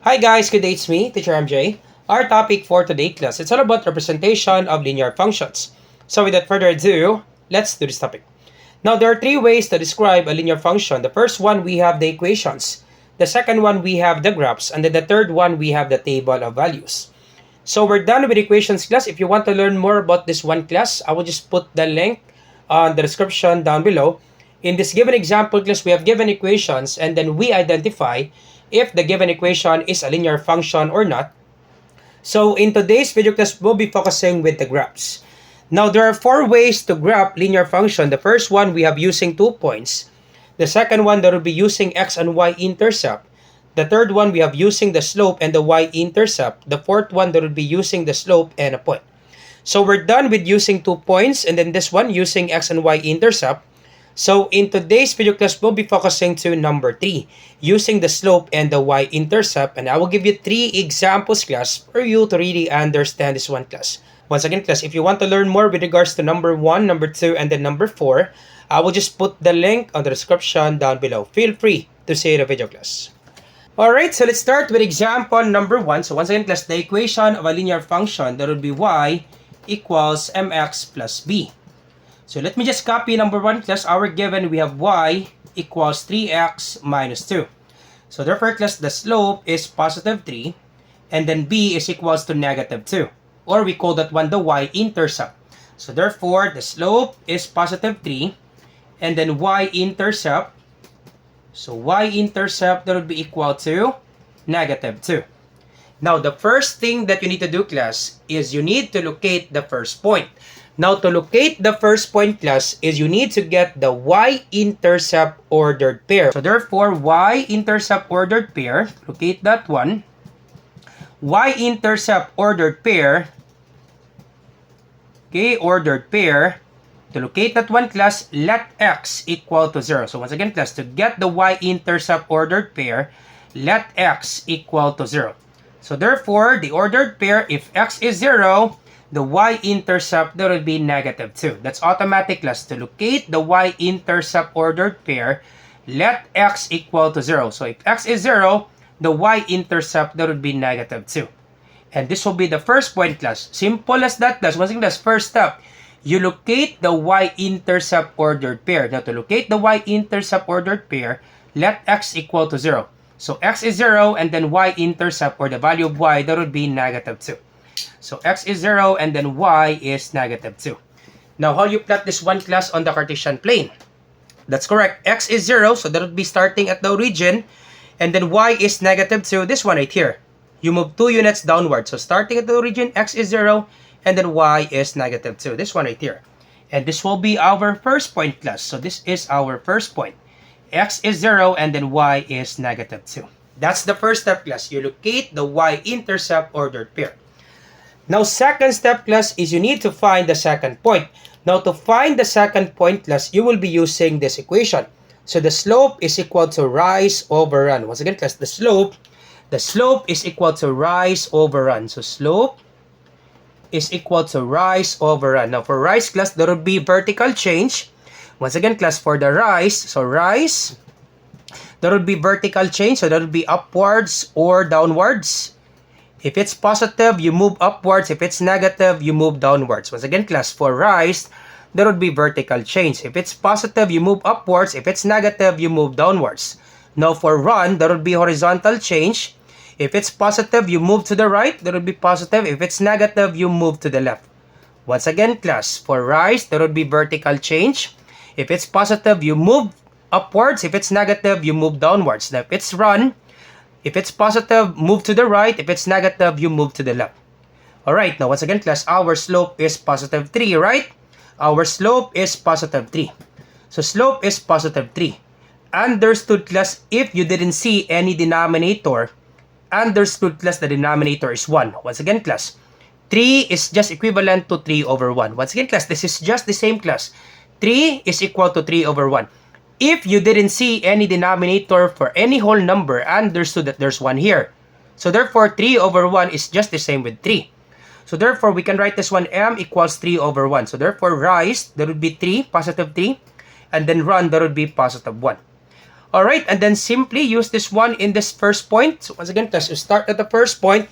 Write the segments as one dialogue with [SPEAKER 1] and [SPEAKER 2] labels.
[SPEAKER 1] Hi guys, good day, it's me, Teacher MJ. Our topic for today class, it's all about representation of linear functions. So without further ado, let's do this topic. Now there are three ways to describe a linear function. The first one, we have the equations. The second one, we have the graphs. And then the third one, we have the table of values. So we're done with equations class. If you want to learn more about this one class, I will just put the link on the description down below. In this given example class, we have given equations and then we identify if the given equation is a linear function or not. So in today's video class, we'll be focusing with the graphs. Now there are four ways to graph linear function. The first one, we have using 2 points. The second one, that will be using x and y intercept. The third one, we have using the slope and the y-intercept. The fourth one, that will be using the slope and a point. So we're done with using 2 points, and then this one, using x and y-intercept. So in today's video class, we'll be focusing to number 3, using the slope and the y-intercept. And I will give you 3 examples class for you to really understand this one class. Once again class, if you want to learn more with regards to number 1, number 2, and then number 4, I will just put the link on the description down below. Feel free to see the video class. Alright, so let's start with example number 1. So once again class, the equation of a linear function, that would be y equals mx plus b. So let me just copy number 1 class. Our given, we have y equals 3x minus 2. So therefore class, the slope is positive 3 and then b is equals to negative 2. Or we call that one the y-intercept. So therefore, the slope is positive 3 and then y-intercept. So y-intercept, that would be equal to negative 2. Now, the first thing that you need to do, class, is you need to locate the first point. Now, to locate the first point, class, is you need to get the y-intercept ordered pair. So therefore, y-intercept ordered pair, locate that one. Y-intercept ordered pair, okay, ordered pair. To locate that one, class, let x equal to 0. So once again, class, to get the y-intercept ordered pair, let x equal to 0. So therefore, the ordered pair, if x is 0, the y-intercept, that would be negative 2. That's automatic, class. To locate the y-intercept ordered pair, let x equal to 0. So if x is 0, the y-intercept, that would be negative 2. And this will be the first point, class. Simple as that, class. Once again, class, first step, you locate the y-intercept ordered pair. Now, to locate the y-intercept ordered pair, let x equal to 0. So, x is 0, and then y-intercept, or the value of y, that would be negative 2. So, x is 0, and then y is negative 2. Now, how you plot this one, class, on the Cartesian plane? That's correct. X is 0, so that would be starting at the origin, and then y is negative 2, this one right here. You move 2 units downward. So, starting at the origin, x is 0, and then y is negative 2. This one right here. And this will be our first point, class. So this is our first point. X is 0 and then y is negative 2. That's the first step, class. You locate the y-intercept ordered pair. Now, second step, class, is you need to find the second point. Now, to find the second point, class, you will be using this equation. So the slope is equal to rise over run. Once again, class, the slope is equal to rise over run. So slope is equal to rise over run. Now, for rise, class, there will be vertical change. Once again, class, for the rise, so rise, there will be vertical change. So, that will be upwards or downwards. If it's positive, you move upwards. If it's negative, you move downwards. Once again, class, for rise, there will be vertical change. If it's positive, you move upwards. If it's negative, you move downwards. Now, for run, there will be horizontal change. If it's positive, you move to the right, there will be positive. If it's negative, you move to the left. Once again, class, for rise, there will be vertical change. If it's positive, you move upwards. If it's negative, you move downwards. Now, if it's run, if it's positive, move to the right. If it's negative, you move to the left. Alright, now once again, class, our slope is positive 3, right? Our slope is positive 3. So, slope is positive 3. Understood, class, if you didn't see any denominator, understood, class, the denominator is 1. Once again, class, 3 is just equivalent to 3 over 1. Once again, class, this is just the same, class. 3 is equal to 3 over 1. If you didn't see any denominator for any whole number, understood that there's 1 here. So therefore, 3 over 1 is just the same with 3. So therefore, we can write this one, m equals 3 over 1. So therefore, rise, there would be 3, positive 3. And then run, there would be positive 1. Alright, and then simply use this one in this first point. So once again, class, you start at the first point.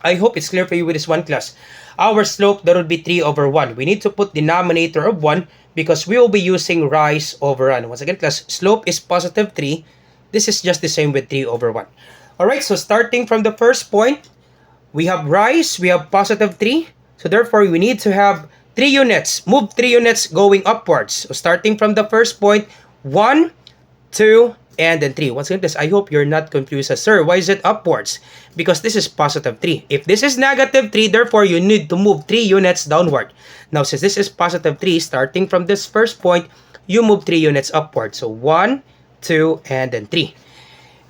[SPEAKER 1] I hope it's clear for you with this one, class. Our slope, that would be 3 over 1. We need to put denominator of 1 because we will be using rise over run. Once again, class, slope is positive 3. This is just the same with 3 over 1. Alright, so starting from the first point, we have rise, we have positive 3. So therefore, we need to have 3 units. Move 3 units going upwards. So starting from the first point, 1, 2, and then 3. Once again, please, I hope you're not confused as, sir, why is it upwards? Because this is positive 3. If this is negative 3, therefore, you need to move 3 units downward. Now, since this is positive 3, starting from this first point, you move 3 units upward. So 1, 2, and then 3.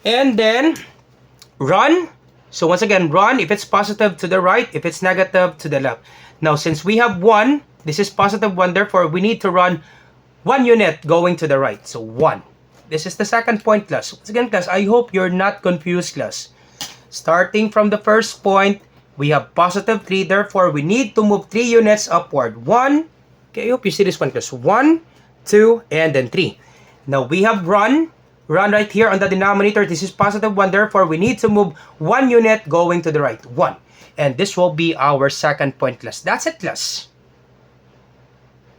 [SPEAKER 1] And then, run. So once again, run if it's positive to the right, if it's negative to the left. Now, since we have 1, this is positive 1, therefore, we need to run 1 unit going to the right. So 1. This is the second point, class. Once again, class, I hope you're not confused, class. Starting from the first point, we have positive 3. Therefore, we need to move 3 units upward. 1. Okay, I hope you see this one, class. 1, 2, and then 3. Now, we have run. Run right here on the denominator. This is positive 1. Therefore, we need to move 1 unit going to the right. 1. And this will be our second point, class. That's it, class.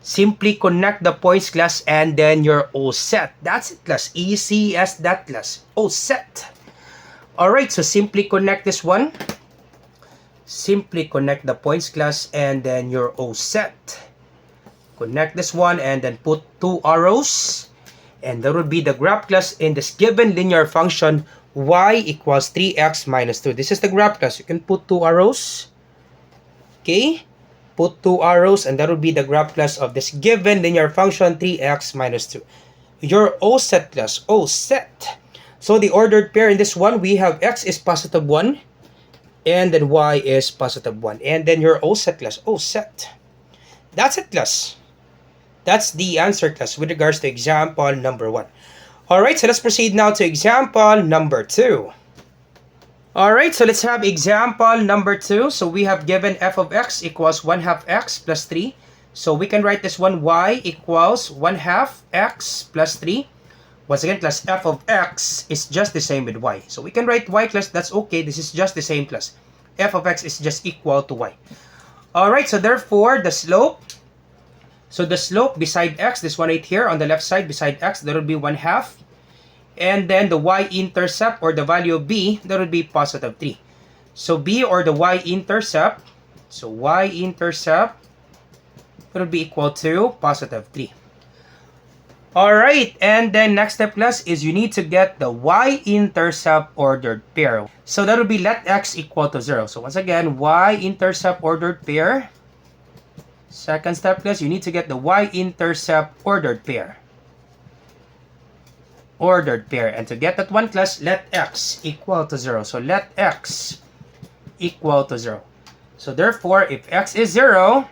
[SPEAKER 1] Simply connect the points, class, and then you're all set. That's it, class. Easy as that, class. All set. Alright, so simply connect this one. Simply connect the points, class, and then you're all set. Connect this one and then put 2 arrows. And that would be the graph, class, in this given linear function y equals 3x minus 2. This is the graph, class. You can put 2 arrows. Okay? Put 2 arrows and that would be the graph, class, of this given linear function 3x minus 2. You're all set, class. All set. So the ordered pair in this one, we have x is positive 1 and then y is positive 1. And then you're all set, class. All set. That's it, class. That's the answer, class, with regards to example number 1. Alright, so let's proceed now to example number 2. Alright, so let's have example number 2. So we have given f of x equals 1/2 x plus 3. So we can write this one, y equals 1/2 x plus 3. Once again, class, f of x is just the same with y. So we can write y, class, that's okay. This is just the same, class. F of x is just equal to y. Alright, so therefore, the slope. So the slope beside x, this one right here on the left side beside x, that would be 1/2. And then the y-intercept or the value of b, that would be positive 3. So b or the y-intercept, so y-intercept, that would be equal to positive 3. Alright, and then next step, class, is you need to get the y-intercept ordered pair. So that would be let x equal to 0. So once again, y-intercept ordered pair. Second step, class, you need to get the y-intercept ordered pair. Ordered pair. And to get that one, class, let x equal to 0. So let x equal to 0. So therefore, if x is 0,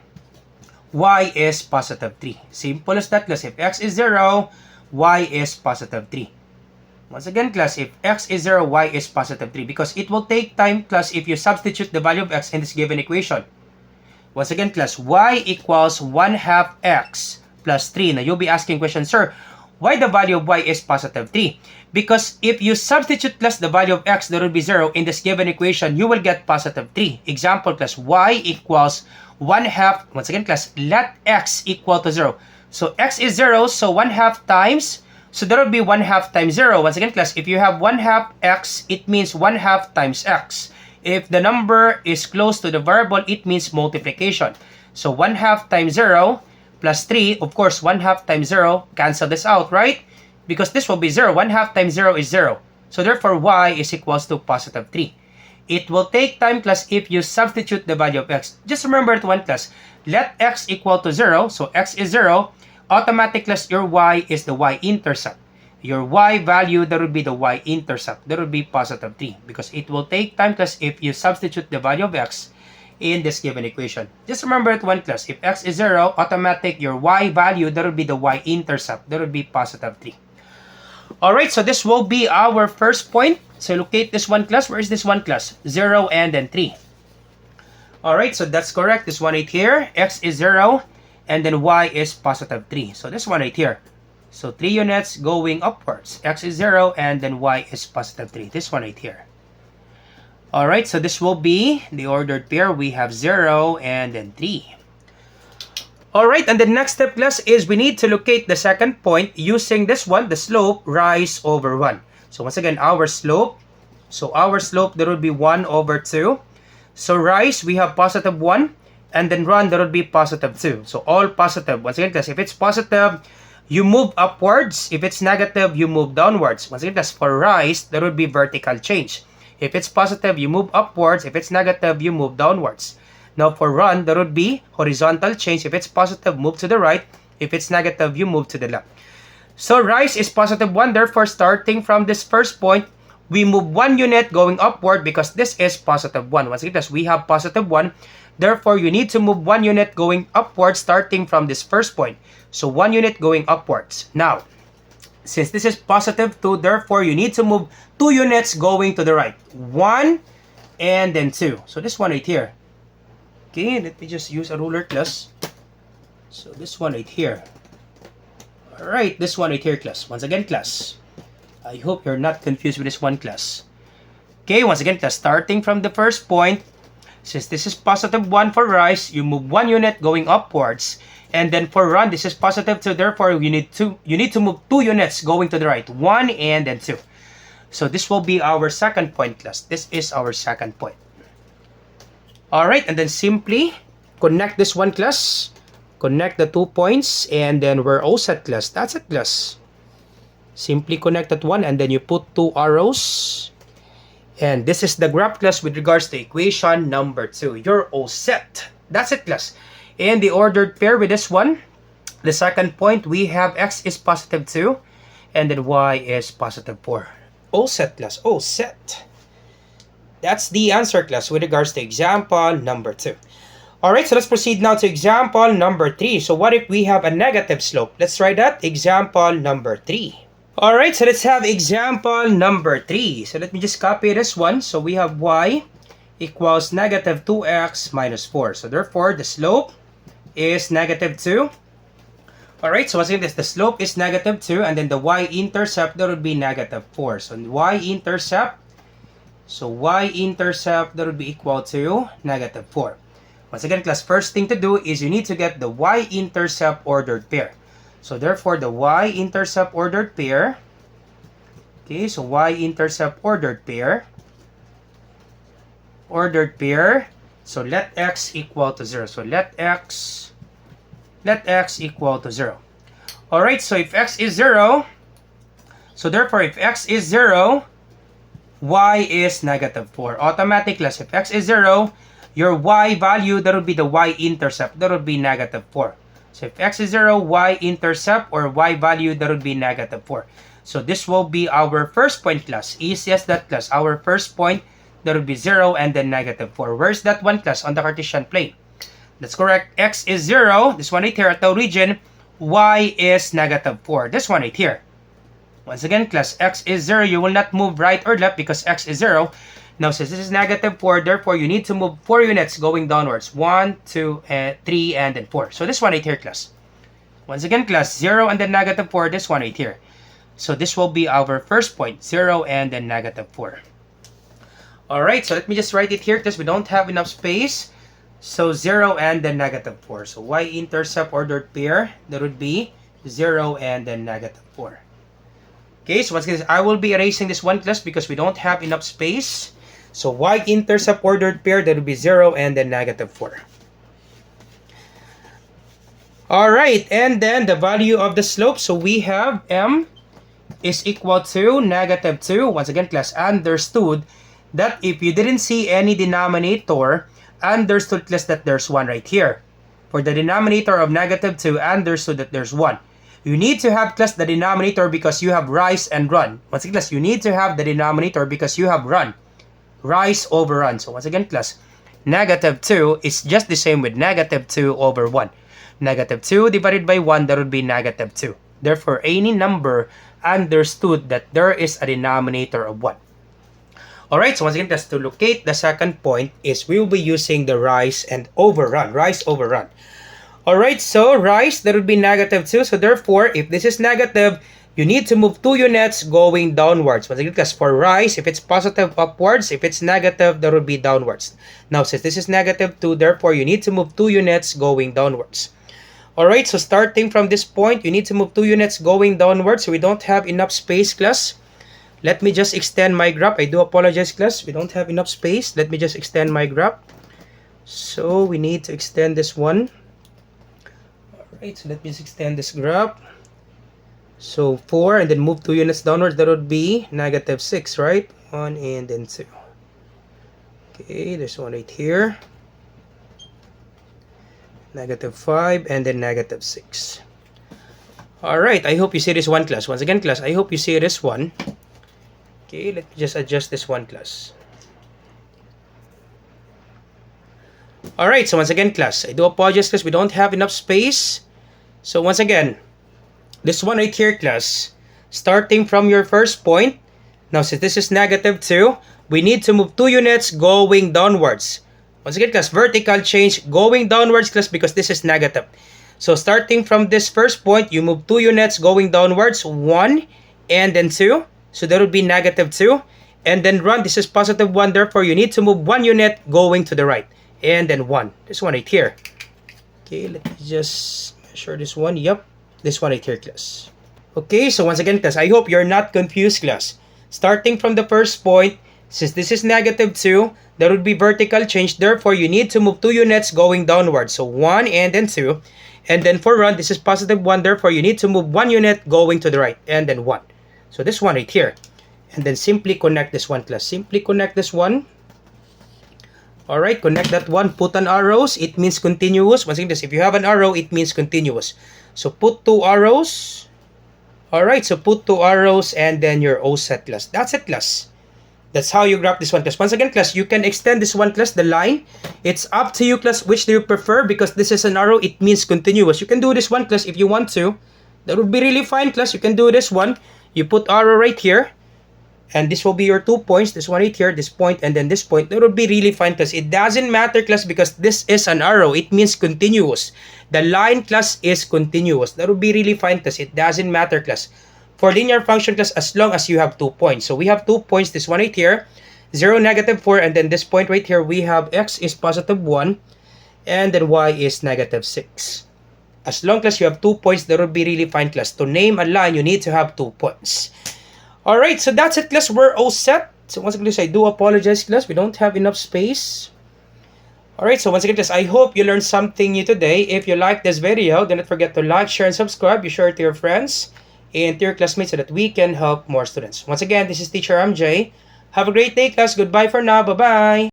[SPEAKER 1] y is positive 3. Simple as that, class. If x is 0, y is positive 3. Once again, class, if x is 0, y is positive 3. Because it will take time, class, if you substitute the value of x in this given equation. Once again, class, y equals 1/2 x plus 3. Now, you'll be asking question, sir, why the value of y is positive 3? Because if you substitute, class, the value of x, that will be 0 in this given equation, you will get positive 3. Example, class, y equals 1/2. Once again, class, let x equal to 0. So, x is 0, so 1/2 times. So, that will be 1/2 times 0. Once again, class, if you have 1/2 x, it means 1/2 times x. If the number is close to the variable, it means multiplication. So 1/2 times 0 plus 3, of course, 1/2 times 0, cancel this out, right? Because this will be 0. 1/2 times 0 is 0. So therefore, y is equals to positive 3. It will take time, class, if you substitute the value of x. Just remember it one, class. Let x equal to 0. So x is 0. Automatic, class, your y is the y-intercept. Your y value, that would be the y-intercept. That would be positive 3. Because it will take time, class, if you substitute the value of x in this given equation. Just remember it one, class. If x is 0, automatic, your y value, that would be the y-intercept. That would be positive 3. Alright, so this will be our first point. So locate this one, class. Where is this one, class? 0 and then 3. Alright, so that's correct. This one right here, x is 0 and then y is positive 3. So this one right here. So 3 units going upwards. X is 0 and then Y is positive 3. This one right here. Alright, so this will be the ordered pair. We have 0 and then 3. Alright, and the next step, class, is we need to locate the second point using this one, the slope, rise over 1. So once again, our slope. So our slope, there will be 1 over 2. So rise, we have positive 1. And then run, there will be positive 2. So all positive. Once again, class, if it's positive, you move upwards. If it's negative, you move downwards. Once again, class, for rise, there will be vertical change. If it's positive, you move upwards. If it's negative, you move downwards. Now for run, there would be horizontal change. If it's positive, move to the right. If it's negative, you move to the left. So rise is positive 1. Therefore, starting from this first point, we move 1 unit going upward because this is positive 1. Once again, we have positive 1. Therefore, you need to move 1 unit going upward starting from this first point. So 1 unit going upwards. Now, since this is positive 2, therefore, you need to move 2 units going to the right. 1 and then 2. So this one right here. Okay, let me just use a ruler, class. So this one right here. Alright, this one right here, class. Once again, class. I hope you're not confused with this one, class. Okay, once again, class. Starting from the first point, since this is positive 1 for rise, you move 1 unit going upwards. And then for run, this is positive 2. Therefore, you need to move 2 units going to the right. 1 and then 2. So this will be our second point, class. This is our second point. Alright, and then simply connect this one, class. Connect the 2 points and then we're all set, class. That's it, class. Simply connect that one and then you put 2 arrows. And this is the graph, class, with regards to equation number 2. You're all set. That's it, class. And the ordered pair with this one, the second point, we have x is positive 2 and then y is positive 4. All set, class. All set. That's the answer, class, with regards to example number 2. Alright, so let's proceed now to example number 3. So what if we have a negative slope? Let's try that. Example number 3. Alright, so let's have example number 3. So let me just copy this one. So we have y equals negative 2x minus 4. So therefore, the slope is negative 2. Alright, so once again, the slope is negative 2. And then the y-intercept, that would be negative 4. So y-intercept, that would be equal to negative 4. Once again, class, first thing to do is you need to get the y-intercept ordered pair. So therefore, the y-intercept ordered pair. Okay, so y-intercept ordered pair. So let x equal to 0. So let x equal to 0. Alright, so if x is 0, so therefore if x is 0, y is negative 4. Automatic, class, if x is 0, your y value, that would be the y-intercept, that would be negative 4. So if x is 0, y-intercept or y value, that would be negative 4. So this will be our first point, class. Easiest that, class. Our first point, that would be 0 and then negative 4. Where's that one, class? On the Cartesian plane. That's correct. X is 0. This one right here at the origin. Y is negative 4. This one right here. Once again, class, x is 0. You will not move right or left because x is 0. Now, since this is negative 4, therefore, you need to move 4 units going downwards. 1, 2, 3, and then 4. So this one right here, class. Once again, class, 0 and then negative 4. This one right here. So this will be our first point. 0 and then negative 4. Alright, so let me just write it here because we don't have enough space. So 0 and then negative 4. So y-intercept ordered pair, that would be 0 and then negative 4. Okay, so once again, I will be erasing this one, class, because we don't have enough space. So y-intercept ordered pair, that would be 0 and then negative 4. Alright, and then the value of the slope. So we have m is equal to negative 2. Once again, class, understood that if you didn't see any denominator, understood, class, that there's 1 right here. For the denominator of negative 2, understood that there's 1. You need to have, class, the denominator because you have rise and run. Once again, class, you need to have the denominator because you have run. Rise over run. So once again, class, negative 2 is just the same with negative 2 over 1. Negative 2 divided by 1, that would be negative 2. Therefore, any number understood that there is a denominator of 1. Alright, so once again, just to locate the second point is we will be using the rise and overrun. Rise over run. Alright, so rise, that would be negative 2. So therefore, if this is negative, you need to move 2 units going downwards. Once again, because for rise, if it's positive, upwards. If it's negative, that would be downwards. Now, since this is negative 2, therefore, you need to move 2 units going downwards. Alright, so starting from this point, you need to move 2 units going downwards. So we don't have enough space, class. Let me just extend my graph. I do apologize, class. We don't have enough space. Let me just extend my graph. So we need to extend this one. Alright, so let me just extend this graph. So 4 and then move 2 units downwards. That would be negative 6, right? 1 and then 2. Okay, there's one right here. Negative 5 and then negative 6. Alright, I hope you see this one, class. Once again, class, I hope you see this one. Okay, let me just adjust this one, class. Alright, so once again, class, I do apologize because we don't have enough space. So once again, this one right here, class, starting from your first point. Now, since this is negative 2, we need to move 2 units going downwards. Once again, class, vertical change going downwards, class, because this is negative. So starting from this first point, you move 2 units going downwards, 1 and then 2. So that would be negative 2. And then run, this is positive 1, therefore you need to move 1 unit going to the right. And then 1. This one right here. Okay, let me just measure this one. Yep, this one right here, class. Okay, so once again, class, I hope you're not confused, class. Starting from the first point, since this is negative 2, that would be vertical change. Therefore, you need to move 2 units going downwards. So 1 and then 2. And then for run, this is positive 1. Therefore, you need to move 1 unit going to the right. And then 1. So this one right here. And then simply connect this one, class. Simply connect this one. Alright, connect that one. Put an arrows. It means continuous. Once again, if you have an arrow, it means continuous. So put 2 arrows. Alright, so put 2 arrows and then your O set, class. That's it, class. That's how you graph this one, class. Once again, class, you can extend this one, class, the line. It's up to you, class, which do you prefer, because this is an arrow, it means continuous. You can do this one, class, if you want to. That would be really fine, class. You can do this one. You put arrow right here. And this will be your 2 points. This one right here, this point, and then this point. That would be really fine, class. It doesn't matter, class, because this is an arrow. It means continuous. The line, class, is continuous. That would be really fine, class. It doesn't matter, class. For linear function, class, as long as you have 2 points. So we have 2 points. This one right here, 0, negative 4. And then this point right here, we have x is positive 1. And then y is negative 6. As long as you have 2 points, that would be really fine, class. To name a line, you need to have 2 points. Alright, so that's it, class. We're all set. So once again, I do apologize, class. We don't have enough space. Alright, so once again, class, I hope you learned something new today. If you like this video, do not forget to like, share, and subscribe. You share it to your friends and to your classmates so that we can help more students. Once again, this is Teacher MJ. Have a great day, class. Goodbye for now. Bye-bye.